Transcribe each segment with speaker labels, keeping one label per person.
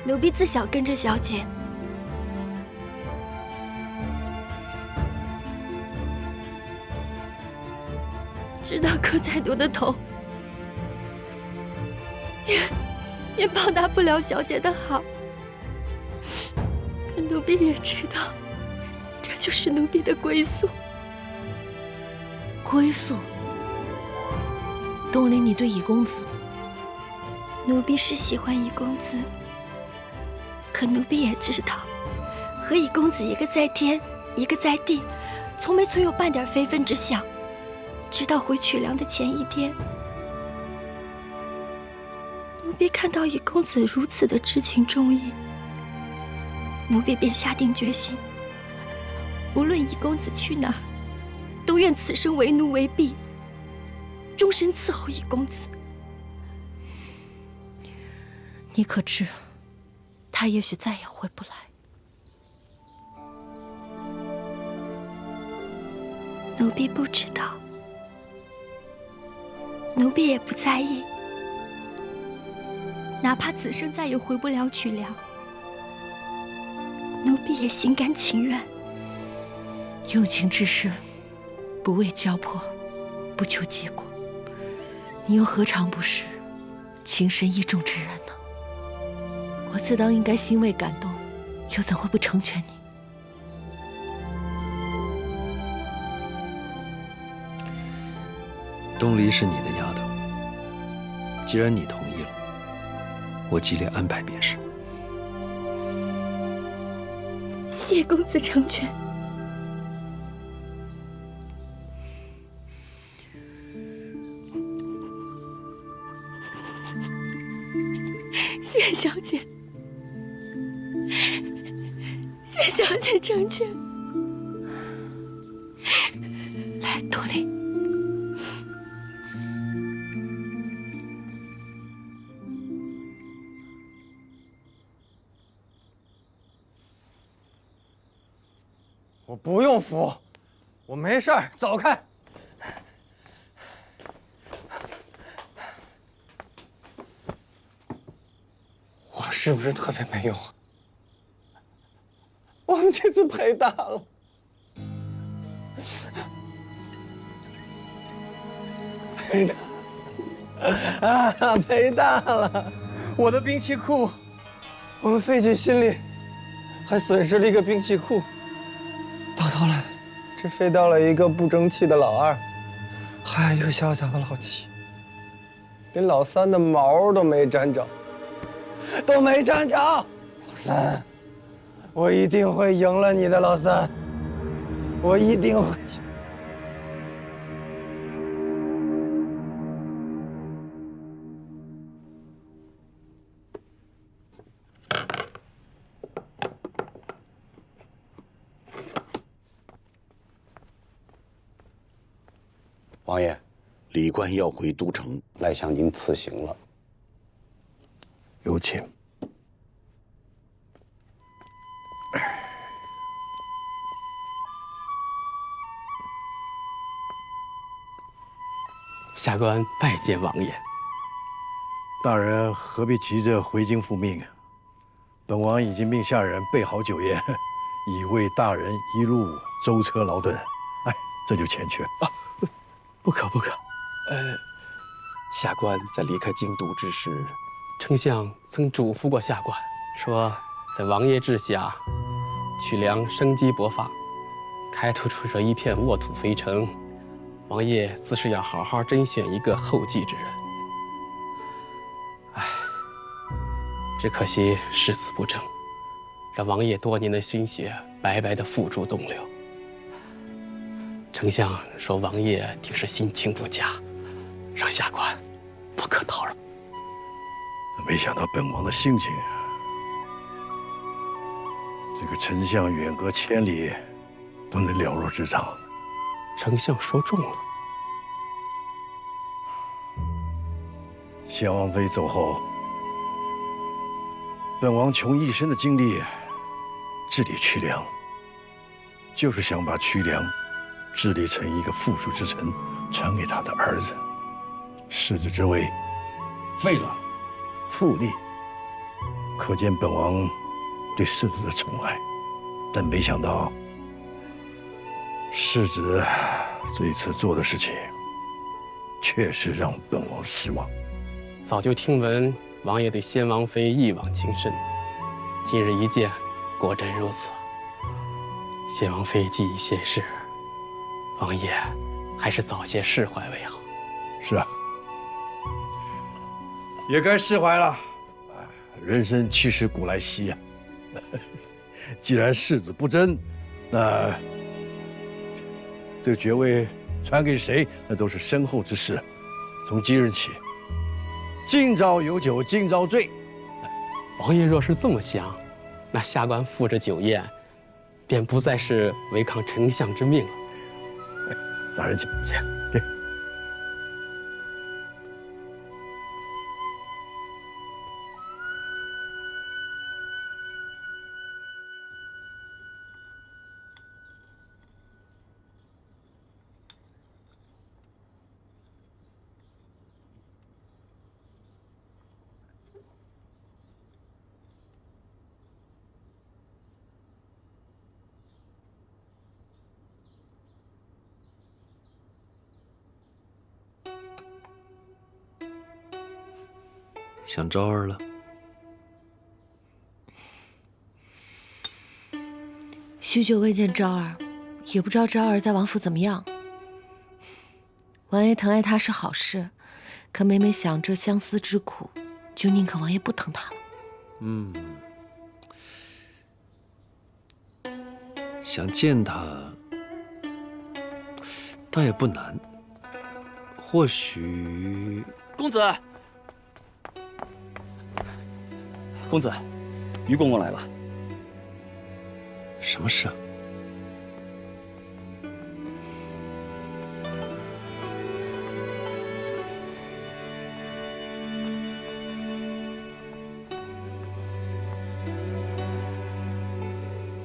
Speaker 1: 奴婢自小跟着小姐，知道柯在奴的头也报答不了小姐的好，可奴婢也知道，这就是奴婢的归宿。
Speaker 2: 归宿？东林，你对乙公子？
Speaker 1: 奴婢是喜欢乙公子，可奴婢也知道，和乙公子一个在天，一个在地，从没存有半点非分之想。直到回曲梁的前一天，奴婢看到乙公子如此的知情重义，奴婢便下定决心，无论乙公子去哪儿，都愿此生为奴为婢，终身伺候乙公子。
Speaker 2: 你可知，他也许再也回不来。
Speaker 1: 奴婢不知道，奴婢也不在意。哪怕此生再也回不了曲梁，奴婢也心甘情愿。
Speaker 2: 用情至深，不为交迫，不求结果，你又何尝不是情深意重之人呢？我自当应该欣慰感动，又怎会不成全你？
Speaker 3: 东篱是你的丫头，既然你同意了，我尽力安排便是。
Speaker 1: 谢公子成全。谢小姐，谢小姐成全。
Speaker 2: 来，东篱。
Speaker 4: 我不用扶，我没事儿，走开。我是不是特别没用？我们这次赔大了，赔大啊，赔大了！我的兵器库，我们费尽心力，还损失了一个兵器库。到头来，只废掉了一个不争气的老二，还有一个小小的老七，连老三的毛都没沾着，都没沾着。老三，我一定会赢了你的，老三，我一定会赢。
Speaker 5: 王爷，李官要回都城，来向您辞行了。
Speaker 6: 有请。
Speaker 7: 下官拜见王爷。
Speaker 6: 大人何必急着回京复命啊？本王已经命下人备好酒宴，以为大人一路舟车劳顿。哎，这就前去。
Speaker 7: 啊，不可不可。下官在离开京都之时，丞相曾嘱咐过下官，说在王爷治下，曲梁生机勃发，开拓出这一片沃土肥城，王爷自是要好好甄选一个后继之人。唉，只可惜誓死不争，让王爷多年的心血白白的付诸东流。丞相说王爷定是心情不佳，让下官不可叨扰。
Speaker 6: 没想到本王的心情，这个丞相远隔千里，都能了若指掌。
Speaker 7: 丞相说中了。
Speaker 6: 先王妃走后，本王穷一生的精力治理曲梁，就是想把曲梁治理成一个富庶之城，传给他的儿子。世子之位废了，复立，可见本王对世子的宠爱。但没想到，世子这一次做的事情，确实让本王失望。
Speaker 7: 早就听闻王爷对先王妃一往情深，今日一见，果真如此。先王妃既已现世，王爷还是早些释怀为好。
Speaker 6: 是啊，也该释怀了。人生七十古来稀呀。既然世子不争，那这个爵位传给谁，那都是身后之事。从今日起，今朝有酒今朝醉。
Speaker 7: 王爷若是这么想，那下官赴这酒宴，便不再是违抗丞相之命了。
Speaker 6: 大人请。
Speaker 7: 请。
Speaker 3: 想昭儿了？
Speaker 2: 许久未见昭儿，也不知道昭儿在王府怎么样。王爷疼爱她是好事，可每每想这相思之苦，就宁可王爷不疼她了。
Speaker 3: 想见她，倒也不难。或许，
Speaker 8: 公子，公子，于公公来了。
Speaker 3: 什么事啊？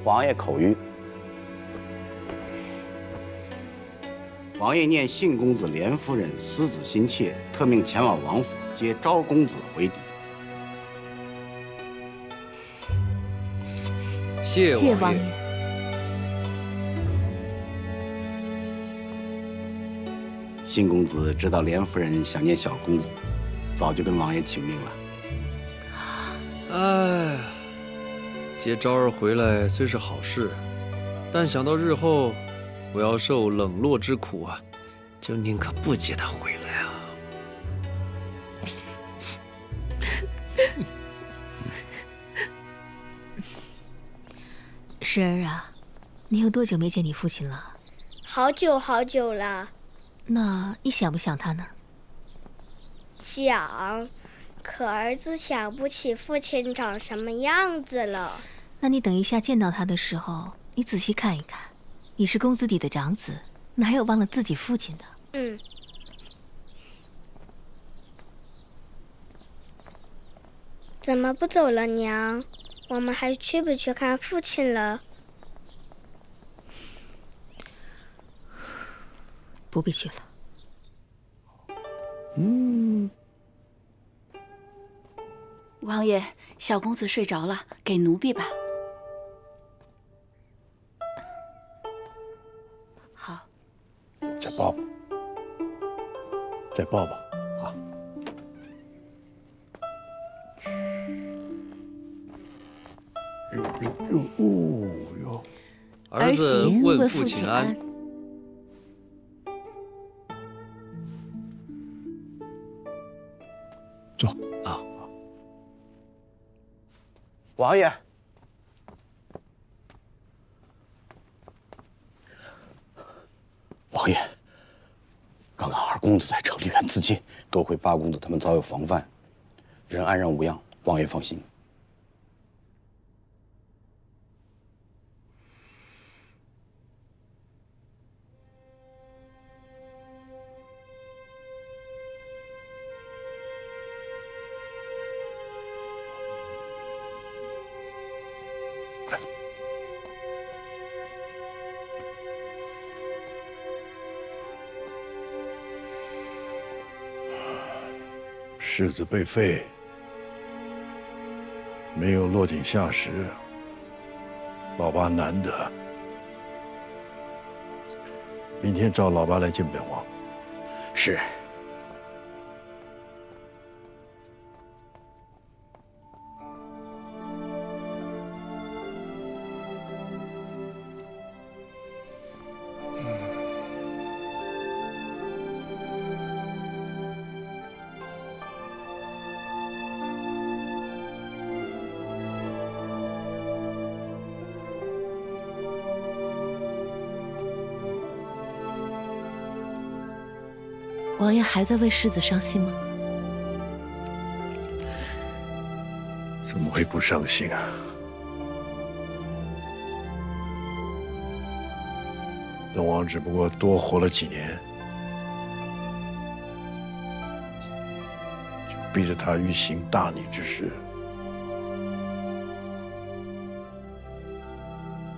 Speaker 5: 王爷口谕。王爷念信公子连夫人思子心切，特命前往王府接昭公子回邸。
Speaker 3: 谢王爷。
Speaker 5: 信公子知道连夫人想念小公子，早就跟王爷请命了。
Speaker 3: 哎，接昭儿回来虽是好事，但想到日后我要受冷落之苦啊，就宁可不接她回来啊。
Speaker 9: 诗儿啊，你有多久没见你父亲了？
Speaker 10: 好久好久了。
Speaker 9: 那你想不想他呢？
Speaker 10: 想，可儿子想不起父亲长什么样子了。
Speaker 9: 那你等一下见到他的时候，你仔细看一看，你是公子邸的长子，哪有忘了自己父亲的？
Speaker 10: 嗯。怎么不走了，娘？我们还去不去看父亲了？
Speaker 9: 不必去了。
Speaker 11: 王爷，小公子睡着了，给奴婢吧。好。
Speaker 6: 再抱抱，再抱抱啊！哟，
Speaker 3: 儿子问父亲安。
Speaker 6: 坐
Speaker 3: 啊。
Speaker 5: 王爷，王爷，刚刚二公子在城里院自尽，多亏八公子他们早有防范，人安然无恙，王爷放心。
Speaker 6: 世子被废，没有落井下石，老八难得。明天召老八来见本王。
Speaker 5: 是。
Speaker 2: 王爷还在为世子伤心吗？
Speaker 6: 怎么会不伤心啊？本王只不过多活了几年，就逼着他欲行大逆之事。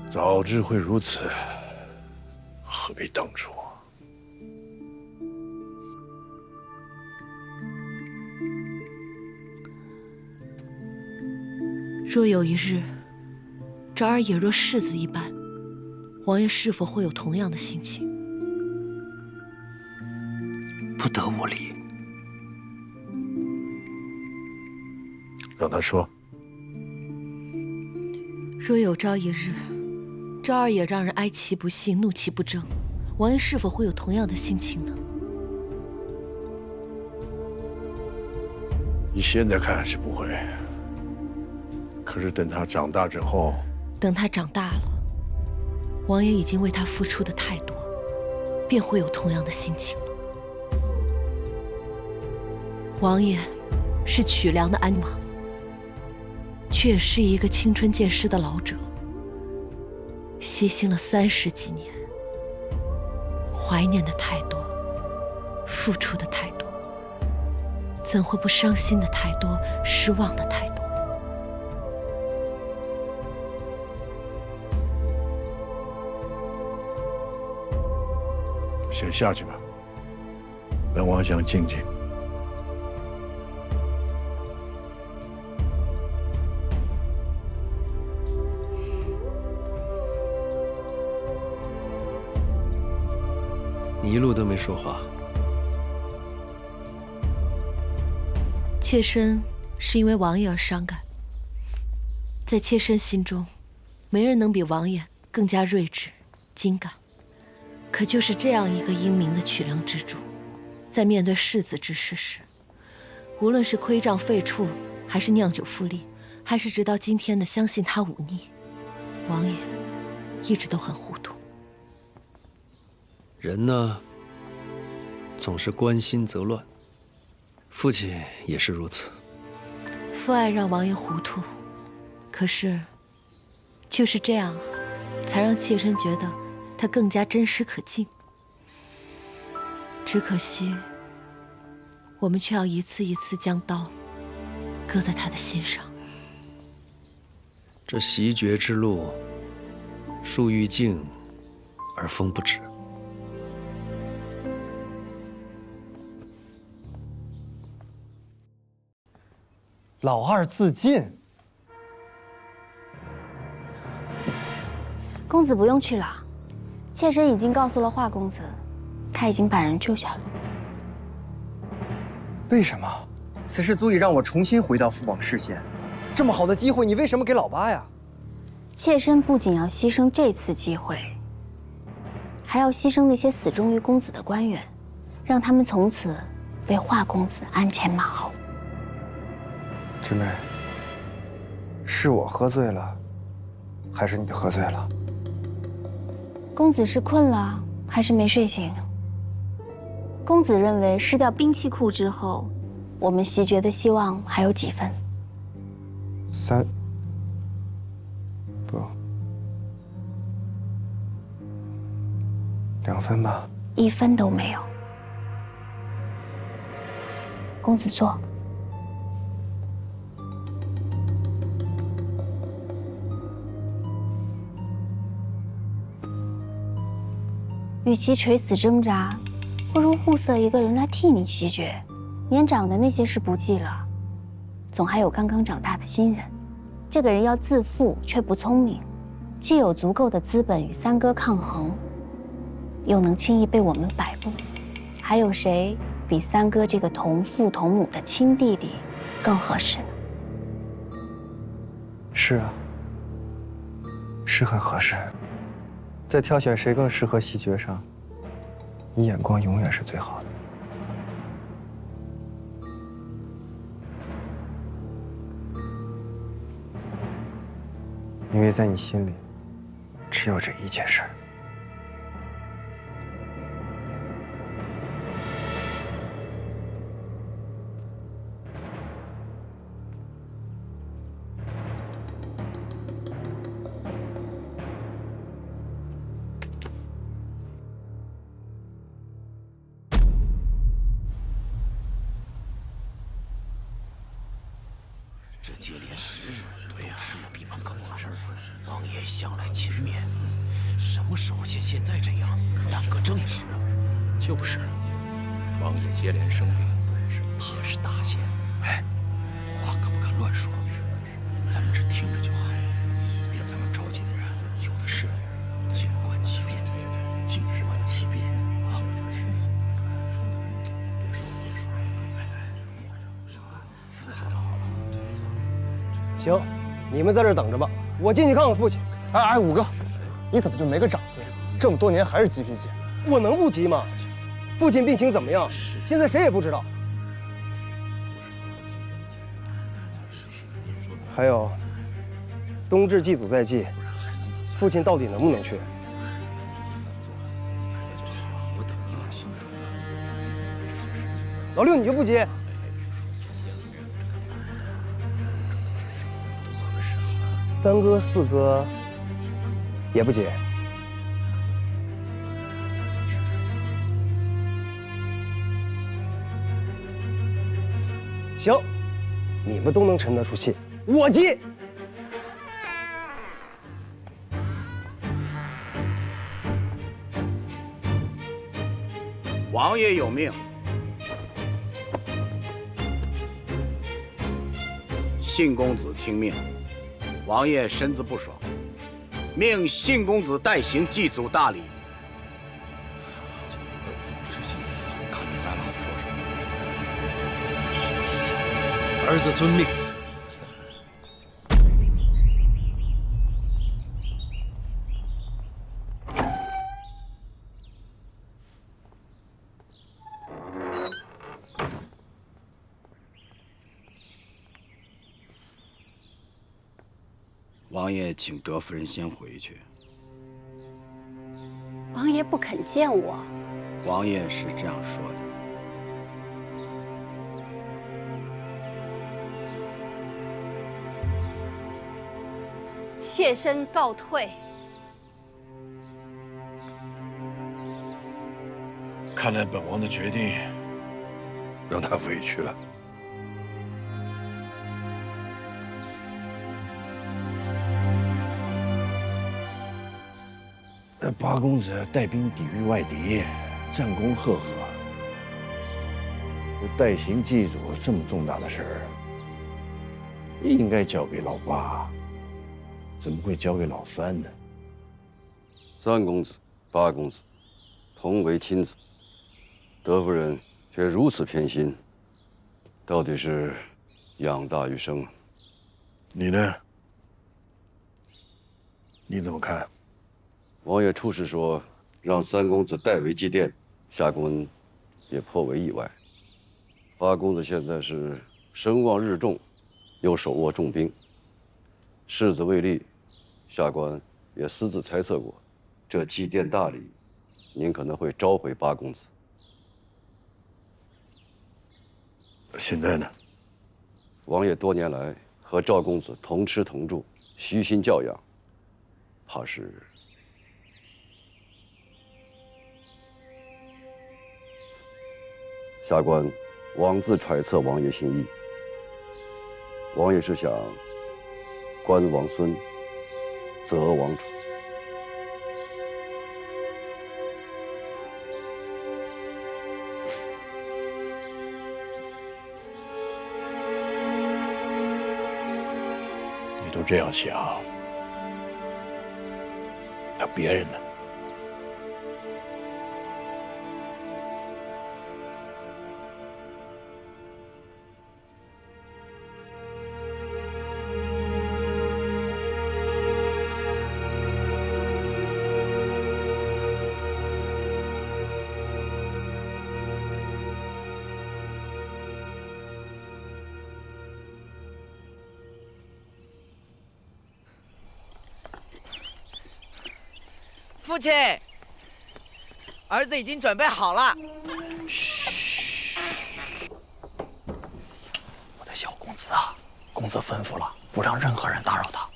Speaker 6: 早知会如此，何必当初？
Speaker 2: 若有一日，昭儿也若世子一般，王爷是否会有同样的心情？
Speaker 5: 不得无礼。
Speaker 6: 让他说。
Speaker 2: 若有朝一日，昭儿也让人哀其不幸，怒其不争，王爷是否会有同样的心情呢？
Speaker 6: 以现在看是不会。可是等他长大之后，
Speaker 2: 等他长大了，王爷已经为他付出的太多，便会有同样的心情了。王爷是曲梁的鞍马，却也是一个青春渐逝的老者，牺牲了30几年，怀念的太多，付出的太多，怎会不伤心的太多，失望的太多？
Speaker 6: 先下去吧，本王想静静。
Speaker 3: 你一路都没说话。
Speaker 2: 妾身是因为王爷而伤感，在妾身心中，没人能比王爷更加睿智、精干。可就是这样一个英明的曲梁之主，在面对世子之事时，无论是亏仗废黜，还是酿酒复利，还是直到今天的相信他忤逆，王爷一直都很糊涂。
Speaker 3: 人呢，总是关心则乱。父亲也是如此。
Speaker 2: 父爱让王爷糊涂，可是就是这样，才让妾身觉得他更加真实可敬。只可惜，我们却要一次一次将刀搁在他的心上。
Speaker 3: 这袭爵之路，树欲静而风不止。
Speaker 4: 老二自尽。
Speaker 12: 公子不用去了，妾身已经告诉了华公子，他已经把人救下了。
Speaker 4: 为什么？此事足以让我重新回到父王视线。这么好的机会，你为什么给老八呀？
Speaker 12: 妾身不仅要牺牲这次机会，还要牺牲那些死忠于公子的官员，让他们从此为华公子鞍前马后。
Speaker 4: 姊妹，是我喝醉了，还是你喝醉了？
Speaker 12: 公子是困了，还是没睡醒？公子认为失掉兵器库之后，我们袭爵的希望还有几分
Speaker 4: ？3，不，2分吧。
Speaker 12: 1分都没有。公子坐。与其垂死挣扎，不如物色一个人来替你袭爵。年长的那些事不计了，总还有刚刚长大的新人。这个人要自负却不聪明，既有足够的资本与三哥抗衡，又能轻易被我们摆布，还有谁比三哥这个同父同母的亲弟弟更合适呢？
Speaker 4: 是啊，是很合适。在挑选谁更适合西决上，你眼光永远是最好的。因为在你心里，只有这一件事儿。
Speaker 13: 这接连10日都吃了比们更好，王爷向来勤勉，什么时候像现在这样耽搁政事啊？
Speaker 3: 就是，王爷接连生病，怕是大限。
Speaker 13: 哎，话可不敢乱说，咱们只听着就好。别咱们召集的人有的是，静观其变，静观其变啊！
Speaker 4: 行，你们在这儿等着吧，我进去看看父亲。哎，五哥，你怎么就没个长进？这么多年还是急脾气？我能不急吗？父亲病情怎么样？现在谁也不知道。还有，冬至祭祖在即，父亲到底能不能去？老六，你就不急？三哥、四哥也不急。行，你们都能沉得住气，我急。
Speaker 5: 王爷有命，信公子听命。王爷身子不爽，命信公子代行祭祖大礼。
Speaker 3: 看明白了，说什么？儿子遵命。
Speaker 5: 王爷请德夫人先回去。
Speaker 12: 王爷不肯见我。
Speaker 5: 王爷是这样说的。
Speaker 12: 妾身告退。
Speaker 6: 看来本王的决定让他委屈了。那八公子带兵抵御外敌，战功赫赫。这代行祭祖这么重大的事儿，应该交给老八，怎么会交给老三呢？
Speaker 14: 三公子、八公子同为亲子，德夫人却如此偏心，到底是养大于生。
Speaker 6: 你呢？你怎么看？
Speaker 14: 王爷出事说让三公子代为祭奠，夏公也颇为意外。八公子现在是声望日重，又手握重兵，世子未立，下官也私自猜测过，这祭奠大礼，您可能会召回八公子。
Speaker 6: 现在呢？
Speaker 14: 王爷多年来和赵公子同吃同住，虚心教养，怕是……下官枉自揣测王爷心意。王爷是想观王孙，择王储。
Speaker 6: 你都这样想，那别人呢？
Speaker 15: 父亲，儿子已经准备好了。
Speaker 4: 嘘，我的小公子啊，公子吩咐了，不让任何人打扰他。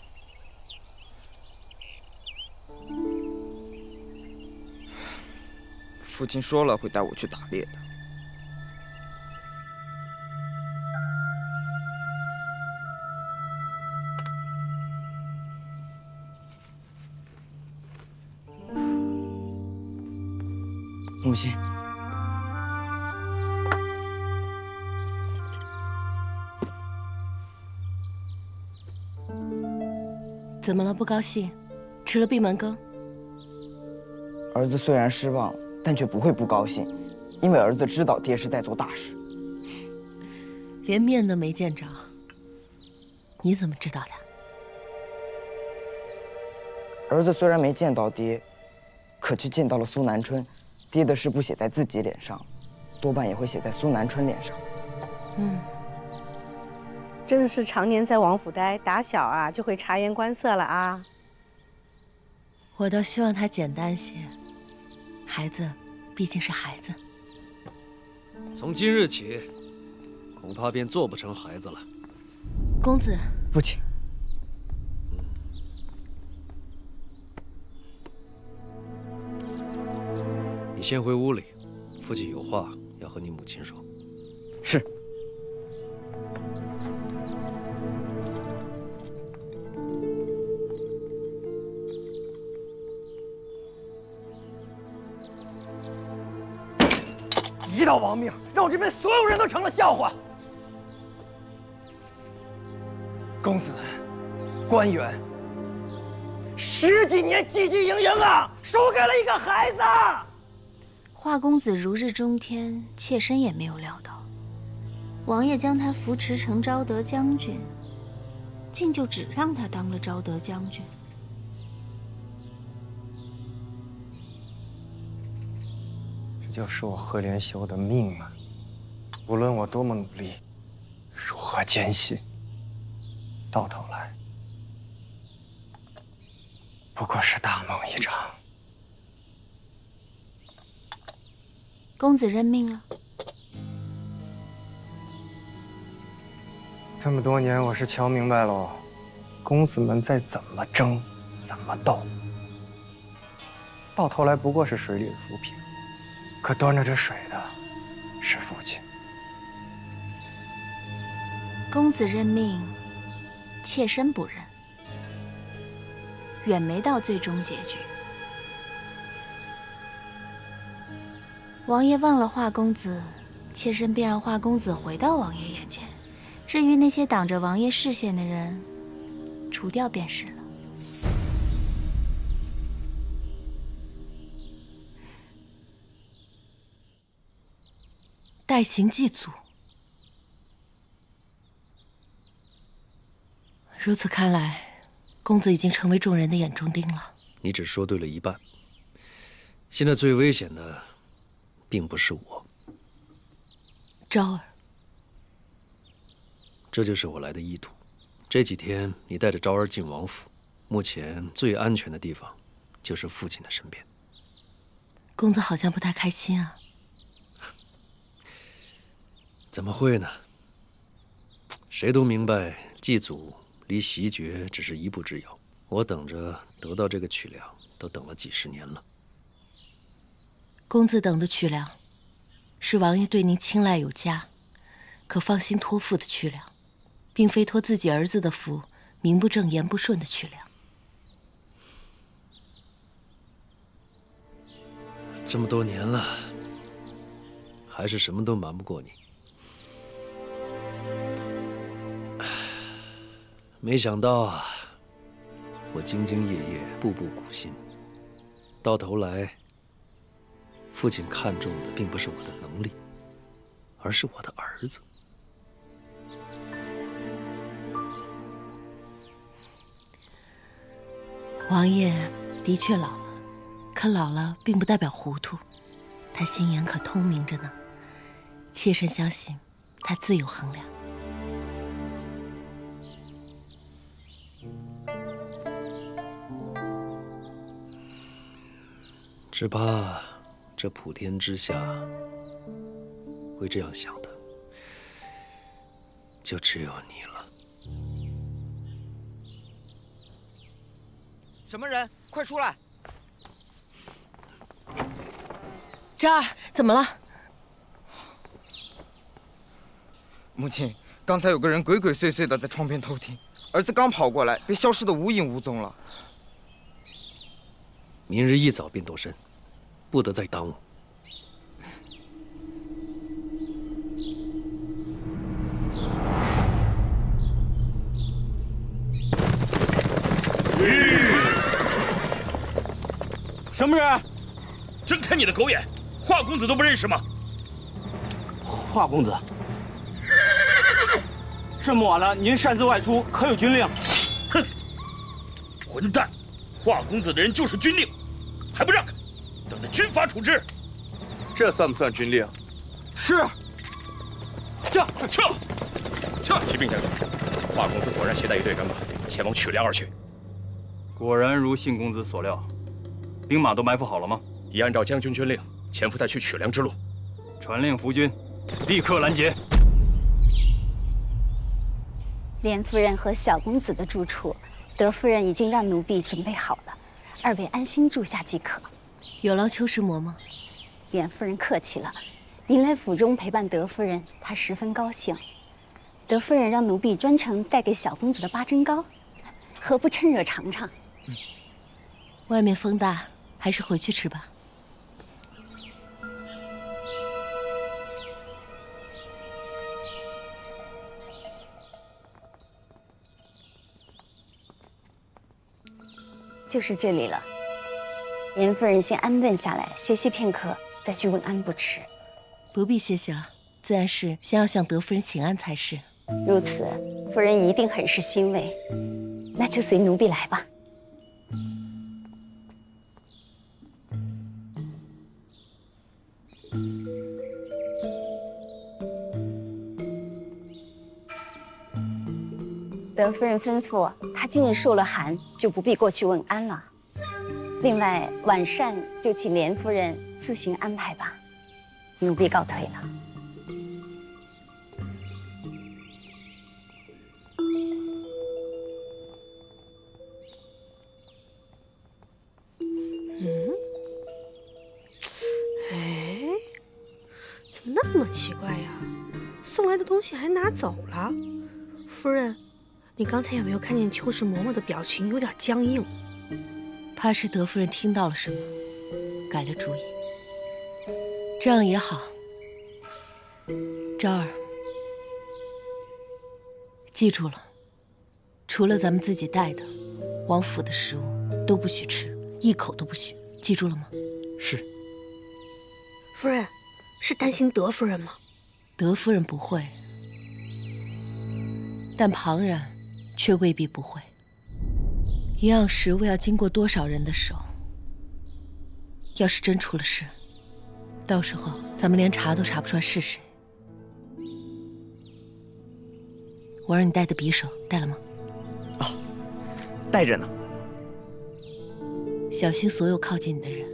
Speaker 15: 父亲说了会带我去打猎的。母亲，
Speaker 2: 怎么了？不高兴？吃了闭门羹？
Speaker 15: 儿子虽然失望，但却不会不高兴，因为儿子知道爹是在做大事。
Speaker 2: 连面都没见着，你怎么知道的？
Speaker 15: 儿子虽然没见到爹，可却见到了苏南春。爹的事不写在自己脸上，多半也会写在苏南春脸上。
Speaker 16: 真是常年在王府待，打小啊就会察言观色了啊。
Speaker 2: 我倒希望他简单些，孩子毕竟是孩子。
Speaker 3: 从今日起，恐怕便做不成孩子了。
Speaker 2: 公子，
Speaker 15: 父亲。
Speaker 3: 你先回屋里，父亲有话要和你母亲说。
Speaker 15: 是。
Speaker 4: 一道亡命，让我这边所有人都成了笑话。公子，官员，10几年汲汲营营啊，输给了一个孩子。
Speaker 12: 华公子如日中天，妾身也没有料到，王爷将他扶持成昭德将军，竟就只让他当了昭德将军。
Speaker 4: 这就是我赫连修的命啊！无论我多么努力，如何艰辛，到头来不过是大梦一场。
Speaker 12: 公子认命了。
Speaker 4: 这么多年，我是瞧明白喽，公子们再怎么争，怎么斗，到头来不过是水里的浮萍。可端着这水的是父亲。
Speaker 12: 公子认命，妾身不认，远没到最终结局。王爷忘了华公子，妾身便让华公子回到王爷眼前。至于那些挡着王爷视线的人，除掉便是了。
Speaker 2: 代行祭祖，如此看来，公子已经成为众人的眼中钉了。
Speaker 3: 你只说对了一半。现在最危险的，并不是我，
Speaker 2: 昭儿。
Speaker 3: 这就是我来的意图。这几天你带着昭儿进王府，目前最安全的地方，就是父亲的身边。
Speaker 2: 公子好像不太开心啊。
Speaker 3: 怎么会呢？谁都明白，祭祖离袭爵只是一步之遥。我等着得到这个曲梁，都等了几十年了。
Speaker 2: 公子等的曲梁，是王爷对您青睐有加，可放心托付的曲梁，并非托自己儿子的福，名不正言不顺的曲梁。
Speaker 3: 这么多年了，还是什么都瞒不过你。没想到啊，我兢兢业业，步步苦心，到头来，父亲看重的并不是我的能力，而是我的儿子。
Speaker 2: 王爷的确老了，可老了并不代表糊涂，他心眼可通明着呢。妾身相信，他自有衡量。
Speaker 3: 只怕这普天之下会这样想的，就只有你了。
Speaker 15: 什么人？快出来！
Speaker 2: 昭儿，怎么了？
Speaker 15: 母亲，刚才有个人鬼鬼祟祟的在窗边偷听，儿子刚跑过来，被消失得无影无踪了。
Speaker 3: 明日一早便动身，不得再耽误。
Speaker 17: 什么人？睁开你的狗眼！华公子都不认识吗？
Speaker 4: 华公子，这么晚了，您擅自外出，可有军令？
Speaker 17: 哼！混蛋！华公子的人就是军令，还不让开！等着军法处置。
Speaker 7: 这算不算军令？
Speaker 15: 是。
Speaker 17: 撤！启禀将军，华公子果然携带一队人马前往曲梁而去。
Speaker 18: 果然如信公子所料，兵马都埋伏好了吗？
Speaker 17: 已按照将军军令，潜伏在去曲梁之路。
Speaker 18: 传令伏军，立刻拦截。
Speaker 12: 莲夫人和小公子的住处，德夫人已经让奴婢准备好了，二位安心住下即可。
Speaker 2: 有劳秋实嬷嬷。
Speaker 12: 莲夫人客气了，您来府中陪伴德夫人，她十分高兴。德夫人让奴婢专程带给小公子的八珍糕，何不趁热尝尝？
Speaker 2: 外面风大，还是回去吃吧。
Speaker 12: 就是这里了。莲夫人先安顿下来，歇息片刻，再去问安不迟。
Speaker 2: 不必歇息了，自然是先要向德夫人请安才是。
Speaker 12: 如此，夫人一定很是欣慰。那就随奴婢来吧。德夫人吩咐，她今日受了寒，就不必过去问安了。另外，晚膳就请莲夫人自行安排吧。奴婢告退了。
Speaker 16: 怎么那么奇怪呀？送来的东西还拿走了。夫人，你刚才有没有看见秋实嬷嬷的表情有点僵硬？
Speaker 2: 怕是德夫人听到了什么，改了主意。这样也好。昭儿，记住了，除了咱们自己带的，王府的食物都不许吃，一口都不许，记住了吗？
Speaker 3: 是。
Speaker 16: 夫人，是担心德夫人吗？
Speaker 2: 德夫人不会，但旁人却未必不会。一样食物要经过多少人的手？要是真出了事，到时候咱们连查都查不出来是谁。我让你带的匕首带了吗？
Speaker 15: 哦，带着呢。
Speaker 2: 小心所有靠近你的人，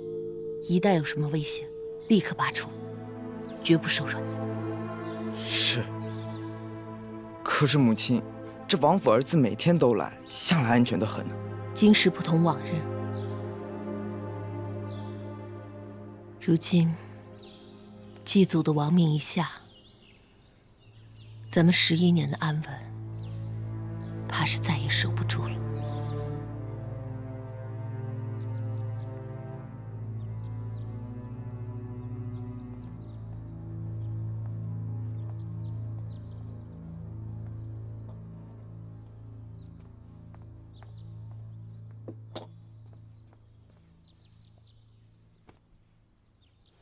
Speaker 2: 一旦有什么危险，立刻拔出，绝不手软。
Speaker 15: 是。可是母亲，这王府儿子每天都来，向来安全得很呢。
Speaker 2: 今时不同往日，如今祭祖的亡命一下，咱们11年的安稳，怕是再也守不住了。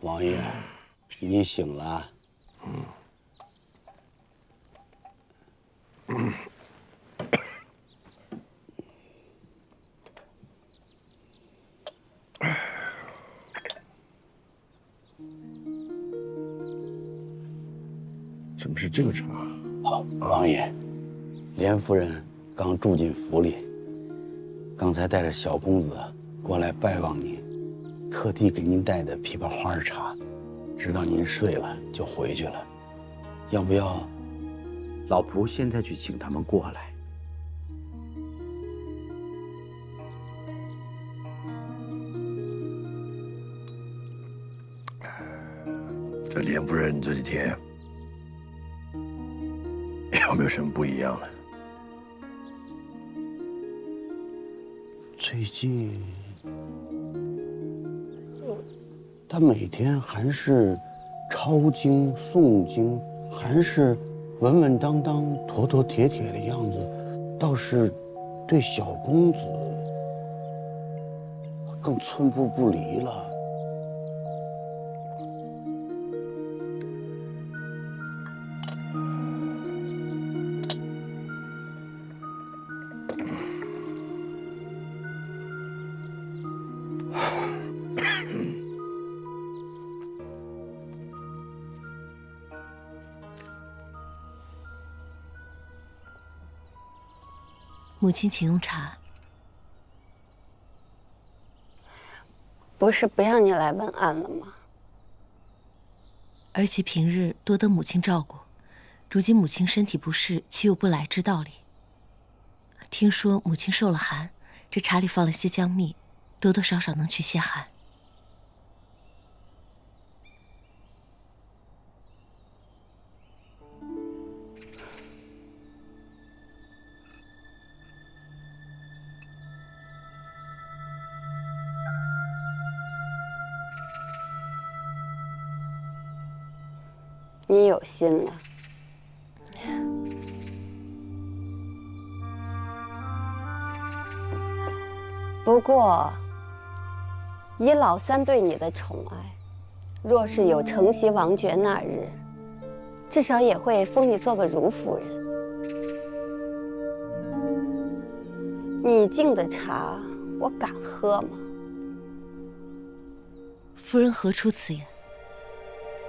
Speaker 5: 王爷，你醒了。
Speaker 6: 怎么是这个茶？
Speaker 5: 好，王爷，连夫人刚住进府里，刚才带着小公子过来拜望您，特地给您带的枇杷花茶，直到您睡了就回去了。要不要？
Speaker 19: 老仆现在去请他们过来。
Speaker 6: 这连夫人这几天有没有什么不一样呢？
Speaker 5: 最近，她每天还是抄经诵经，还是稳稳当当、妥妥帖帖的样子，倒是对小公子更寸步不离了。
Speaker 2: 母亲，请用茶。
Speaker 20: 不是不让你来问安了吗？
Speaker 2: 儿媳平日多得母亲照顾，如今母亲身体不适，岂有不来之道理？听说母亲受了寒，这茶里放了些姜蜜，多多少少能去些寒。
Speaker 20: 你有心了。不过，以老三对你的宠爱，若是有承袭王爵那日，至少也会封你做个如夫人。你敬的茶，我敢喝吗？
Speaker 2: 夫人何出此言？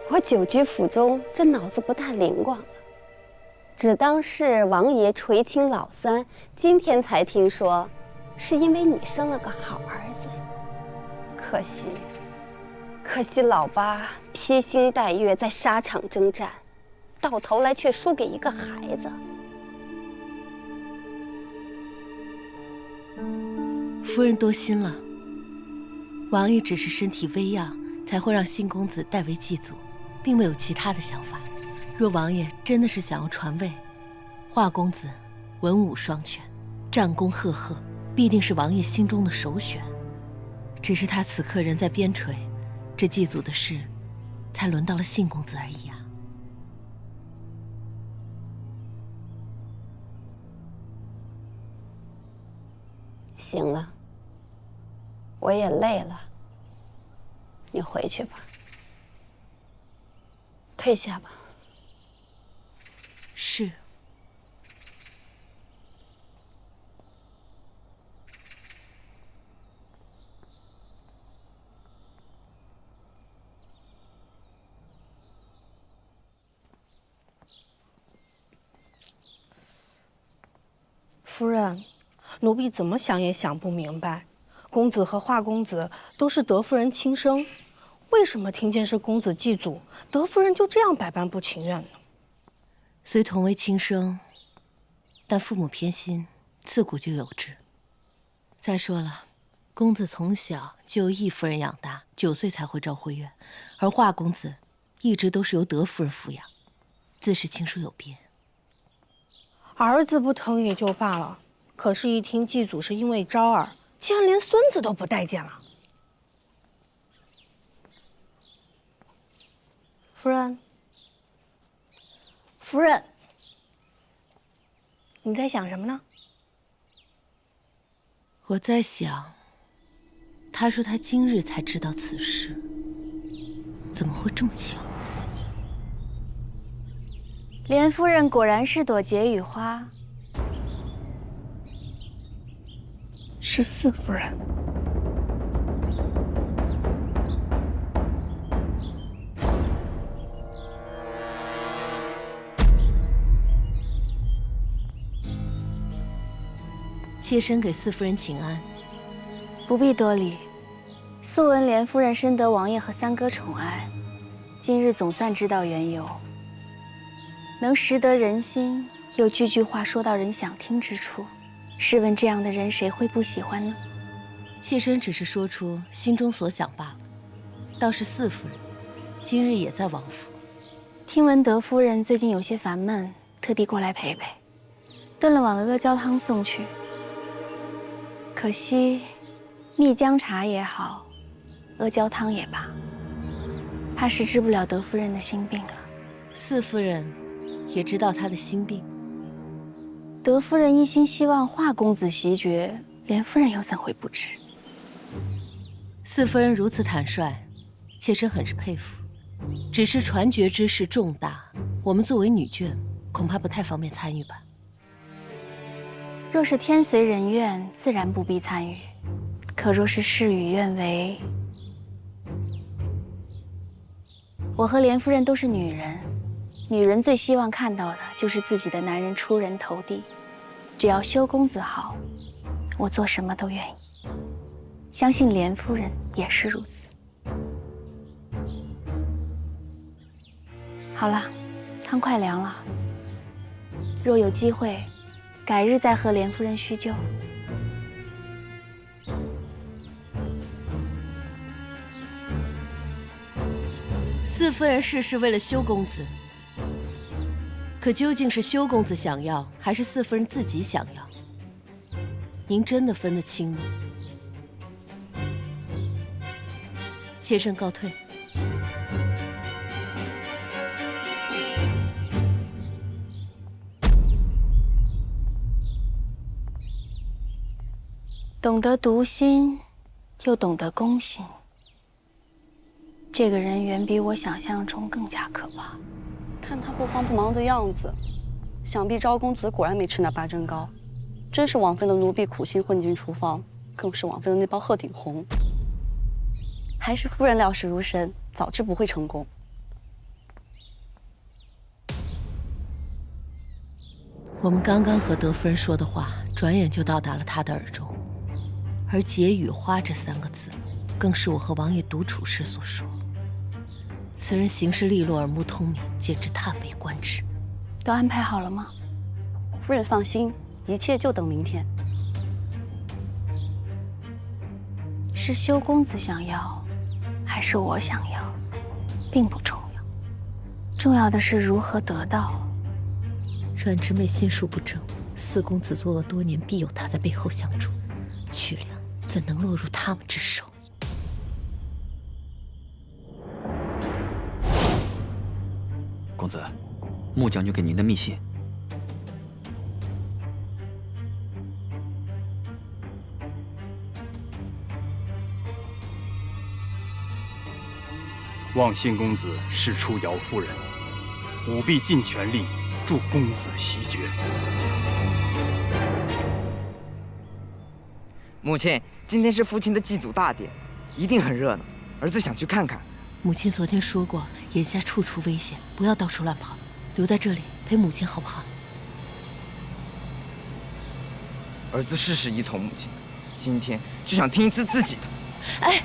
Speaker 20: 我久居府中，这脑子不大灵光了，只当是王爷垂青老三。今天才听说，是因为你生了个好儿子。可惜老八披星戴月在沙场征战，到头来却输给一个孩子。
Speaker 2: 夫人多心了，王爷只是身体微恙，才会让新公子代为祭祖，并没有其他的想法。若王爷真的是想要传位，华公子文武双全，战功赫赫，必定是王爷心中的首选。只是他此刻人在边陲，这祭祖的事，才轮到了信公子而已啊。
Speaker 20: 行了，我也累了，你回去吧。退下吧。
Speaker 2: 是。
Speaker 16: 夫人，奴婢怎么想也想不明白，公子和华公子都是德夫人亲生，为什么听见是公子祭祖，德夫人就这样百般不情愿呢？
Speaker 2: 虽同为亲生，但父母偏心自古就有之。再说了，公子从小就由义夫人养大，9岁才会招会院，而华公子一直都是由德夫人抚养，自是亲疏有别。
Speaker 16: 儿子不疼也就罢了，可是，一听祭祖是因为昭儿，竟然连孙子都不待见了。夫人，夫人，你在想什么呢？
Speaker 2: 我在想，他说他今日才知道此事，怎么会这么巧？
Speaker 12: 莲夫人果然是朵解语花。
Speaker 16: 是四夫人。
Speaker 2: 妾身给四夫人请安。
Speaker 12: 不必多礼。素闻莲夫人深得王爷和三哥宠爱，今日总算知道缘由。能识得人心，又句句话说到人想听之处，试问这样的人谁会不喜欢呢？
Speaker 2: 妾身只是说出心中所想罢了。倒是四夫人，今日也在王府。
Speaker 12: 听闻德夫人最近有些烦闷，特地过来陪陪，炖了碗阿胶汤送去。可惜，蜜姜茶也好，阿胶汤也罢，怕是治不了德夫人的心病了。
Speaker 2: 四夫人也知道她的心病。
Speaker 12: 德夫人一心希望华公子袭爵，莲夫人又怎会不知？
Speaker 2: 四夫人如此坦率，妾身很是佩服。只是传爵之事重大，我们作为女眷，恐怕不太方便参与吧。
Speaker 12: 若是天随人愿，自然不必参与；可若是事与愿违，我和莲夫人都是女人，女人最希望看到的就是自己的男人出人头地。只要修公子好，我做什么都愿意。相信莲夫人也是如此。好了，汤快凉了，若有机会，改日再和莲夫人叙旧。
Speaker 2: 四夫人事是为了修公子，可究竟是修公子想要，还是四夫人自己想要？您真的分得清吗？妾身告退。
Speaker 12: 懂得读心，又懂得攻心。这个人远比我想象中更加可怕。
Speaker 21: 看他不慌不忙的样子，想必昭公子果然没吃那八珍糕。真是枉费了奴婢苦心混进厨房，更是枉费了那包鹤顶红。还是夫人料事如神，早知不会成功。
Speaker 2: 我们刚刚和德夫人说的话，转眼就到达了她的耳中。而解语花这3个字，更是我和王爷独处时所说。此人行事利落，耳目通明，简直叹为观止。
Speaker 12: 都安排好了吗？
Speaker 21: 夫人放心，一切就等明天。
Speaker 12: 是修公子想要，还是我想要，并不重要。重要的是如何得到。
Speaker 2: 阮之妹心术不正，四公子作恶多年，必有他在背后相助。曲良怎能落入他们之手？
Speaker 13: 公子，穆将军给您的密信。
Speaker 18: 望信公子释出姚夫人，务必尽全力助公子袭爵。
Speaker 15: 母亲，今天是父亲的祭祖大典，一定很热闹。儿子想去看看。
Speaker 2: 母亲昨天说过，眼下处处危险，不要到处乱跑，留在这里陪母亲好不好？
Speaker 15: 儿子事事依从母亲，今天就想听一次自己的。
Speaker 2: 哎。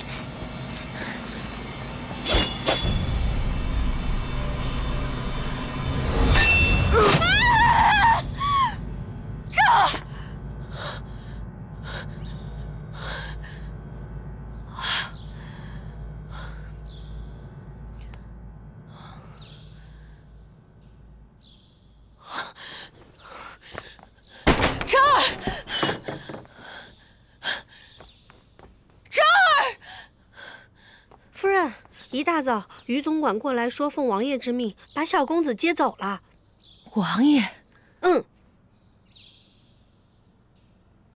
Speaker 16: 一大早，于总管过来说奉王爷之命，把小公子接走了。
Speaker 2: 王爷。